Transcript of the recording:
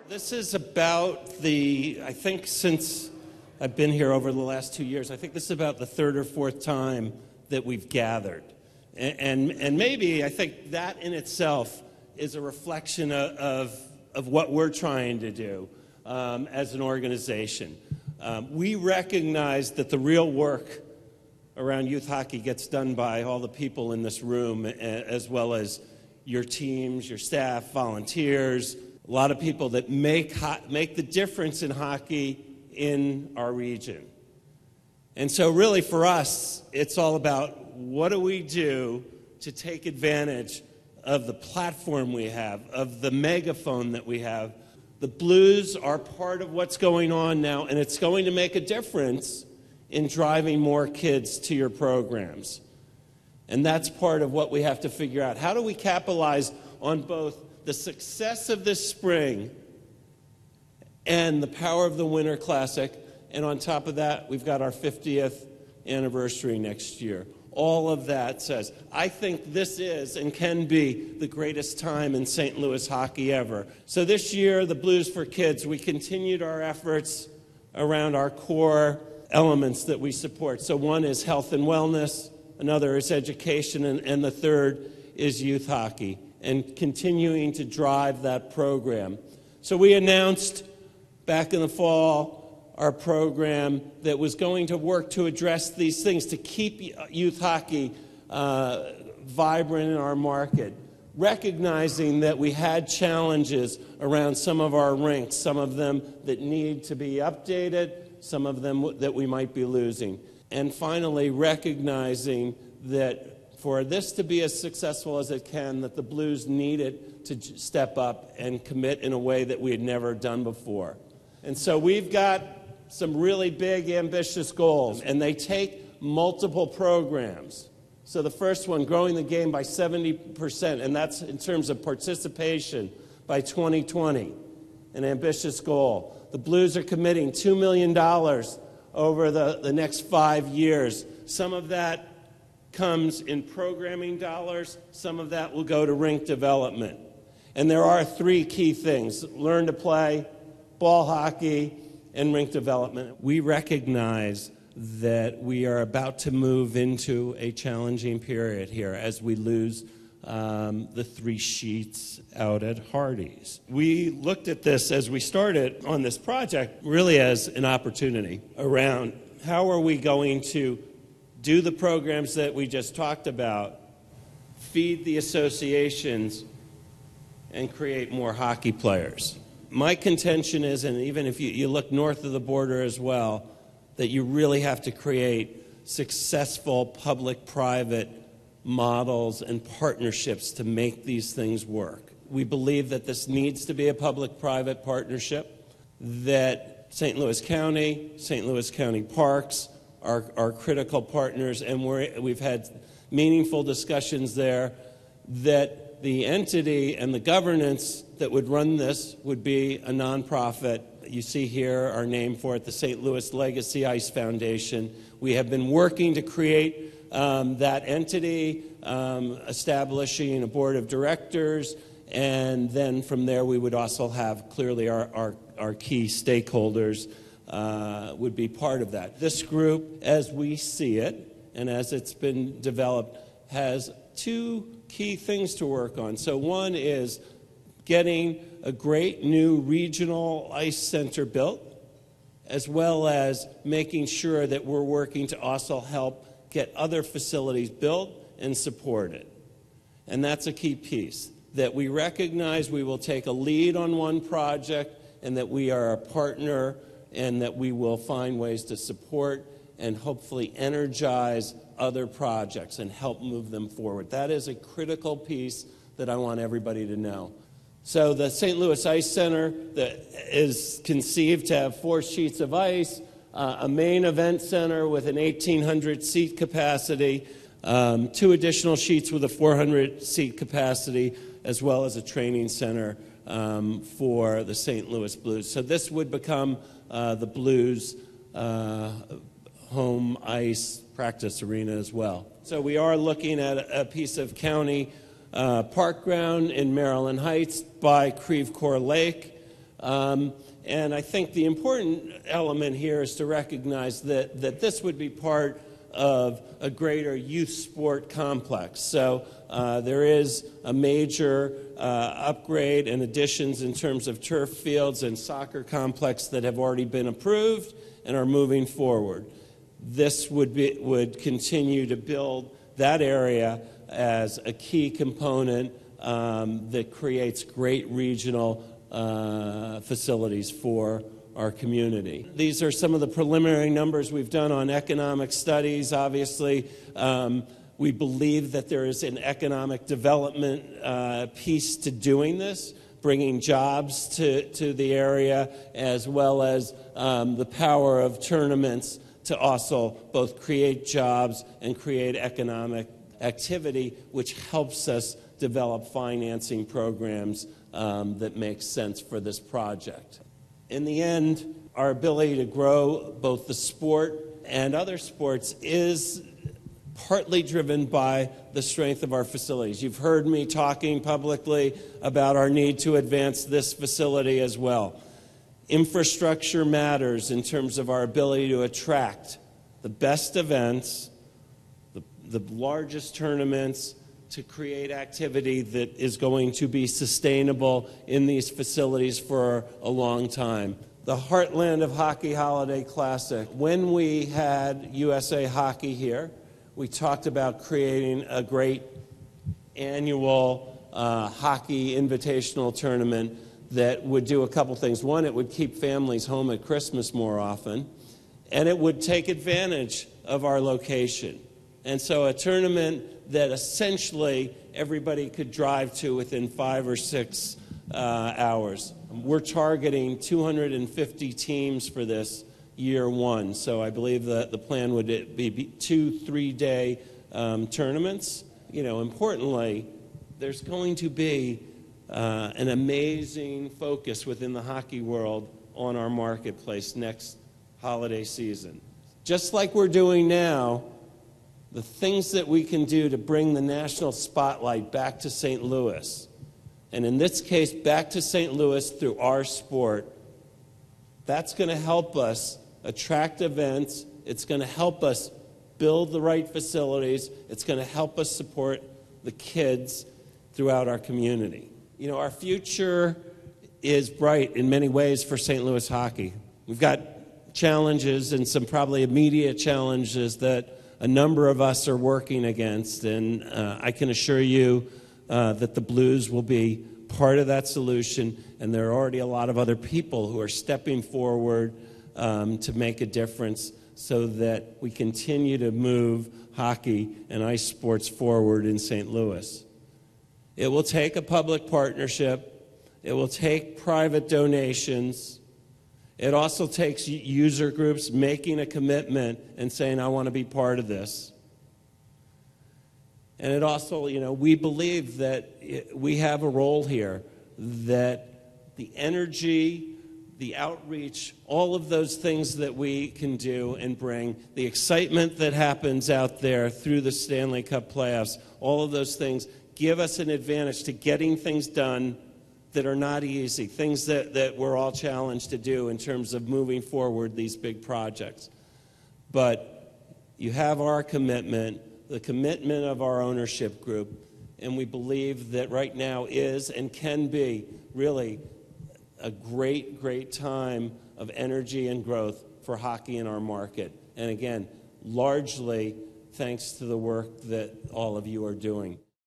This is about I think since I've been here over the last 2 years, I think this is about the third or fourth time that we've gathered. And maybe I think that in itself is a reflection of what we're trying to do as an organization. We recognize that the real work around youth hockey gets done by all the people in this room, as well as your teams, your staff, volunteers, a lot of people that make the difference in hockey in our region. And so really for us, it's all about what do we do to take advantage of the platform we have, of the megaphone that we have. The Blues are part of what's going on now, and it's going to make a difference in driving more kids to your programs. And that's part of what we have to figure out. How do we capitalize on both the success of this spring and the power of the Winter Classic? And on top of that, we've got our 50th anniversary next year. All of that says, I think this is and can be the greatest time in St. Louis hockey ever. So this year, the Blues for Kids, we continued our efforts around our core elements that we support. So one is health and wellness, another is education, and the third is youth hockey, and continuing to drive that program. So we announced back in the fall our program that was going to work to address these things, to keep youth hockey vibrant in our market, recognizing that we had challenges around some of our rinks, some of them that need to be updated, some of them that we might be losing. And finally, recognizing that for this to be as successful as it can, that the Blues needed to step up and commit in a way that we had never done before. And so we've got some really big, ambitious goals, and they take multiple programs. So the first one, growing the game by 70%, and that's in terms of participation by 2020, an ambitious goal. The Blues are committing $2 million over the next 5 years. Some of that comes in programming dollars. Some of that will go to rink development. And there are three key things: learn to play, ball hockey, and rink development. We recognize that we are about to move into a challenging period here as we lose the 3 sheets out at Hardee's. We looked at this as we started on this project really as an opportunity around how are we going to do the programs that we just talked about, feed the associations, and create more hockey players. My contention is, and even if you look north of the border as well, that you really have to create successful public-private models and partnerships to make these things work. We believe that this needs to be a public-private partnership, that St. Louis County Parks are critical partners, and we've had meaningful discussions there, that the entity and the governance that would run this would be a nonprofit. You see here our name for it, the St. Louis Legacy Ice Foundation. We have been working to create that entity, establishing a board of directors, and then from there we would also have clearly our key stakeholders would be part of that. This group, as we see it, and as it's been developed, has 2 key things to work on. So one is getting a great new regional ice center built, as well as making sure that we're working to also help get other facilities built and supported. And that's a key piece, that we recognize we will take a lead on one project and that we are a partner and that we will find ways to support and hopefully energize other projects and help move them forward. That is a critical piece that I want everybody to know. So the St. Louis Ice Center that is conceived to have 4 sheets of ice, a main event center with an 1,800-seat capacity, 2 additional sheets with a 400-seat capacity, as well as a training center for the St. Louis Blues. So this would become the Blues home ice practice arena as well. So we are looking at a piece of county park ground in Maryland Heights by Creve Coeur Lake. And I think the important element here is to recognize that this would be part of a greater youth sport complex. So there is a major upgrade and additions in terms of turf fields and soccer complex that have already been approved and are moving forward. This would continue to build that area as a key component that creates great regional facilities for our community. These are some of the preliminary numbers we've done on economic studies. Obviously, we believe that there is an economic development piece to doing this, bringing jobs to the area, as well as the power of tournaments to also both create jobs and create economic activity, which helps us develop financing programs that make sense for this project. In the end, our ability to grow both the sport and other sports is partly driven by the strength of our facilities. You've heard me talking publicly about our need to advance this facility as well. Infrastructure matters in terms of our ability to attract the best events, the largest tournaments, to create activity that is going to be sustainable in these facilities for a long time. The Heartland of Hockey Holiday Classic. When we had USA Hockey here, we talked about creating a great annual hockey invitational tournament that would do a couple things. One, it would keep families home at Christmas more often, and it would take advantage of our location. And so a tournament that essentially everybody could drive to within 5 or 6 hours. We're targeting 250 teams for this year one. So I believe that the plan would be 2 3-day tournaments. You know, importantly, there's going to be an amazing focus within the hockey world on our marketplace next holiday season. Just like we're doing now, the things that we can do to bring the national spotlight back to St. Louis, and in this case, back to St. Louis through our sport, that's going to help us attract events. It's going to help us build the right facilities. It's going to help us support the kids throughout our community. You know, our future is bright in many ways for St. Louis hockey. We've got challenges and some probably immediate challenges that a number of us are working against, and I can assure you that the Blues will be part of that solution, and there are already a lot of other people who are stepping forward to make a difference so that we continue to move hockey and ice sports forward in St. Louis. It will take a public partnership. It will take private donations. It also takes user groups making a commitment and saying, I want to be part of this. And it also, you know, we believe that we have a role here, that the energy, the outreach, all of those things that we can do and bring, the excitement that happens out there through the Stanley Cup playoffs, all of those things give us an advantage to getting things done that are not easy, things that we're all challenged to do in terms of moving forward these big projects. But you have our commitment, the commitment of our ownership group, and we believe that right now is and can be really a great, great time of energy and growth for hockey in our market. And again, largely thanks to the work that all of you are doing.